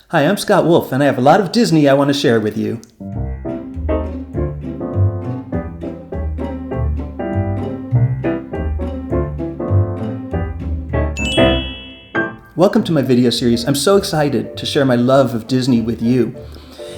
Hi, I'm Scott Wolf, and I have a lot of Disney I want to share with you. Welcome to my video series. I'm so excited to share my love of Disney with you.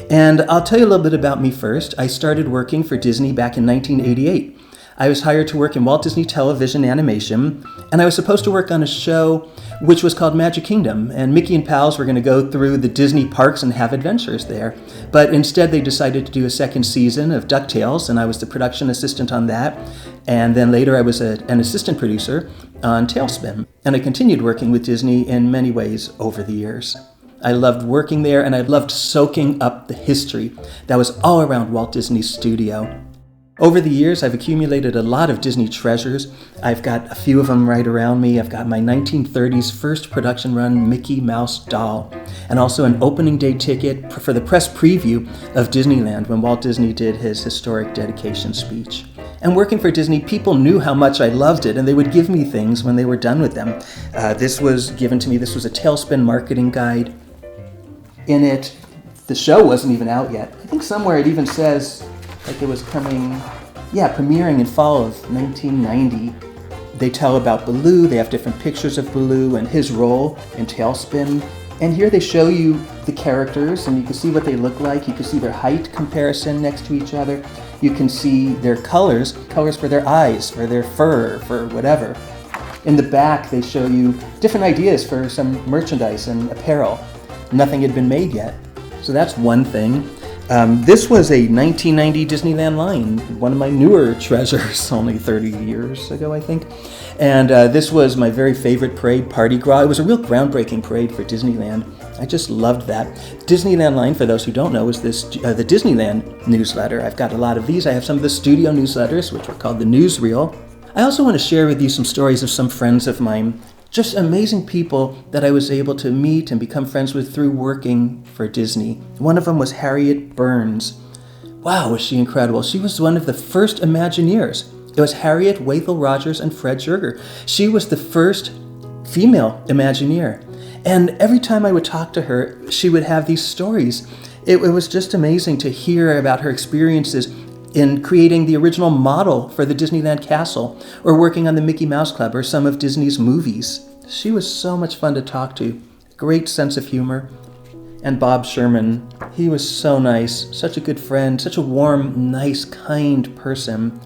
And I'll tell you a little bit about me first. I started working for Disney back in 1988. I was hired to work in Walt Disney Television Animation, and I was supposed to work on a show which was called Magic Kingdom, and Mickey and pals were going to go through the Disney parks and have adventures there. But instead they decided to do a second season of DuckTales, and I was the production assistant on that. And then later I was an assistant producer on TaleSpin, and I continued working with Disney in many ways over the years. I loved working there, and I loved soaking up the history that was all around Walt Disney's studio. Over the years, I've accumulated a lot of Disney treasures. I've got a few of them right around me. I've got my 1930s first production run Mickey Mouse doll, and also an opening day ticket for the press preview of Disneyland when Walt Disney did his historic dedication speech. And working for Disney, people knew how much I loved it, and they would give me things when they were done with them. This was given to me. This was a TaleSpin marketing guide. In it, the show wasn't even out yet. I think somewhere it even says like it was premiering in fall of 1990. They tell about Baloo. They have different pictures of Baloo and his role in TaleSpin. And here they show you the characters, and you can see what they look like. You can see their height comparison next to each other. You can see their colors for their eyes, for their fur, for whatever. In the back, they show you different ideas for some merchandise and apparel. Nothing had been made yet. So that's one thing. This was a 1990 Disneyland line, one of my newer treasures, only 30 years ago, I think. And this was my very favorite parade, Gras. It was a real groundbreaking parade for Disneyland. I just loved that. Disneyland line, for those who don't know, is the Disneyland newsletter. I've got a lot of these. I have some of the studio newsletters, which are called the Newsreel. I also want to share with you some stories of some friends of mine. Just amazing people that I was able to meet and become friends with through working for Disney. One of them was Harriet Burns. Wow, was she incredible. She was one of the first Imagineers. It was Harriet, Wathel Rogers, and Fred Sugar. She was the first female Imagineer. And every time I would talk to her, she would have these stories. It was just amazing to hear about her experiences in creating the original model for the Disneyland Castle, or working on the Mickey Mouse Club, or some of Disney's movies. She was so much fun to talk to. Great sense of humor. And Bob Sherman, he was so nice, such a good friend, such a warm, nice, kind person.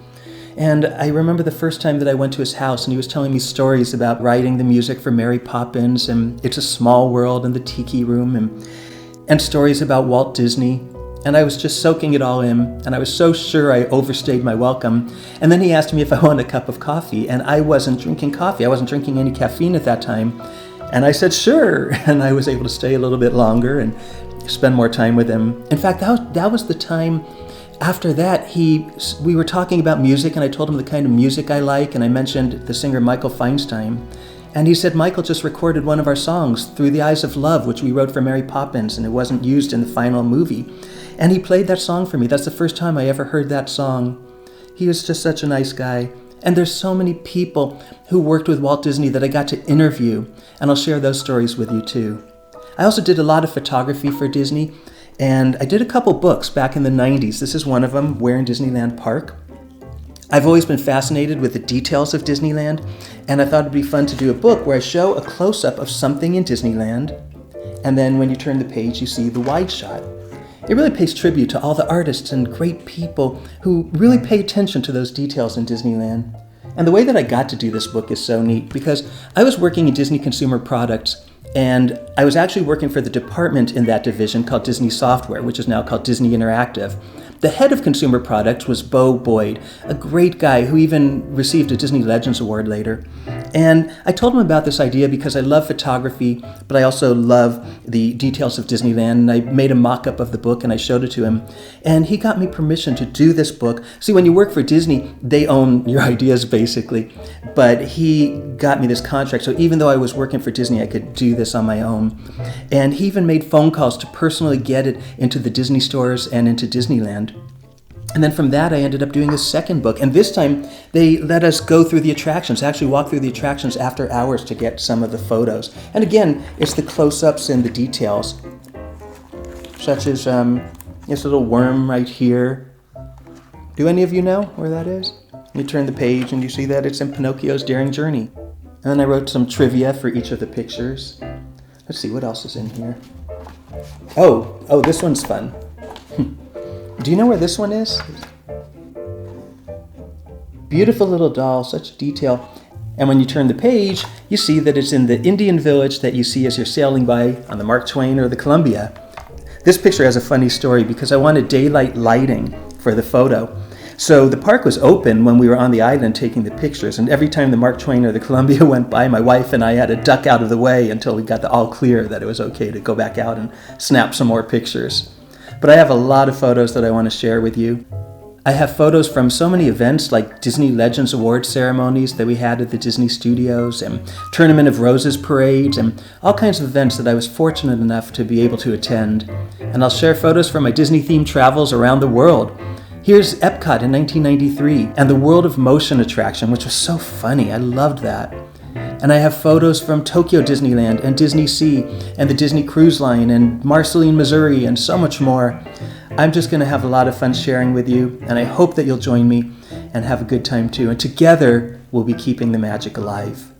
And I remember the first time that I went to his house, and he was telling me stories about writing the music for Mary Poppins, and It's a Small World, and the Tiki Room, and stories about Walt Disney. And I was just soaking it all in, and I was so sure I overstayed my welcome. And then he asked me if I wanted a cup of coffee, and I wasn't drinking coffee. I wasn't drinking any caffeine at that time. And I said, sure. And I was able to stay a little bit longer and spend more time with him. In fact, that was the time after that we were talking about music, and I told him the kind of music I like, and I mentioned the singer Michael Feinstein. And he said Michael just recorded one of our songs, Through the Eyes of Love, which we wrote for Mary Poppins, and it wasn't used in the final movie. And he played that song for me. That's the first time I ever heard that song. He was just such a nice guy. And there's so many people who worked with Walt Disney that I got to interview, and I'll share those stories with you too. I also did a lot of photography for Disney, and I did a couple books back in the 90s. This is one of them, Where in Disneyland Park. I've always been fascinated with the details of Disneyland, and I thought it'd be fun to do a book where I show a close-up of something in Disneyland, and then when you turn the page, you see the wide shot. It really pays tribute to all the artists and great people who really pay attention to those details in Disneyland. And the way that I got to do this book is so neat, because I was working in Disney Consumer Products, and I was actually working for the department in that division called Disney Software, which is now called Disney Interactive. The head of consumer products was Bo Boyd, a great guy who even received a Disney Legends Award later. And I told him about this idea because I love photography, but I also love the details of Disneyland. And I made a mock-up of the book and I showed it to him. And he got me permission to do this book. See, when you work for Disney, they own your ideas basically. But he got me this contract. So even though I was working for Disney, I could do this on my own. And he even made phone calls to personally get it into the Disney stores and into Disneyland. And then from that, I ended up doing a second book. And this time, they let us go through the attractions, actually walk through the attractions after hours to get some of the photos. And again, it's the close-ups and the details. such as this little worm right here. Do any of you know where that is? You turn the page and you see that it's in Pinocchio's Daring Journey. And then I wrote some trivia for each of the pictures. Let's see, what else is in here? Oh, this one's fun. Do you know where this one is? Beautiful little doll, such detail. And when you turn the page, you see that it's in the Indian village that you see as you're sailing by on the Mark Twain or the Columbia. This picture has a funny story because I wanted daylight lighting for the photo. So the park was open when we were on the island taking the pictures, and every time the Mark Twain or the Columbia went by, my wife and I had to duck out of the way until we got the all clear that it was okay to go back out and snap some more pictures. But I have a lot of photos that I want to share with you. I have photos from so many events like Disney Legends Award ceremonies that we had at the Disney Studios, and Tournament of Roses parades, and all kinds of events that I was fortunate enough to be able to attend. And I'll share photos from my Disney-themed travels around the world. Here's Epcot in 1993 and the World of Motion attraction, which was so funny. I loved that. And I have photos from Tokyo Disneyland and Disney Sea and the Disney Cruise Line and Marceline, Missouri, and so much more. I'm just going to have a lot of fun sharing with you, and I hope that you'll join me and have a good time too. And together, we'll be keeping the magic alive.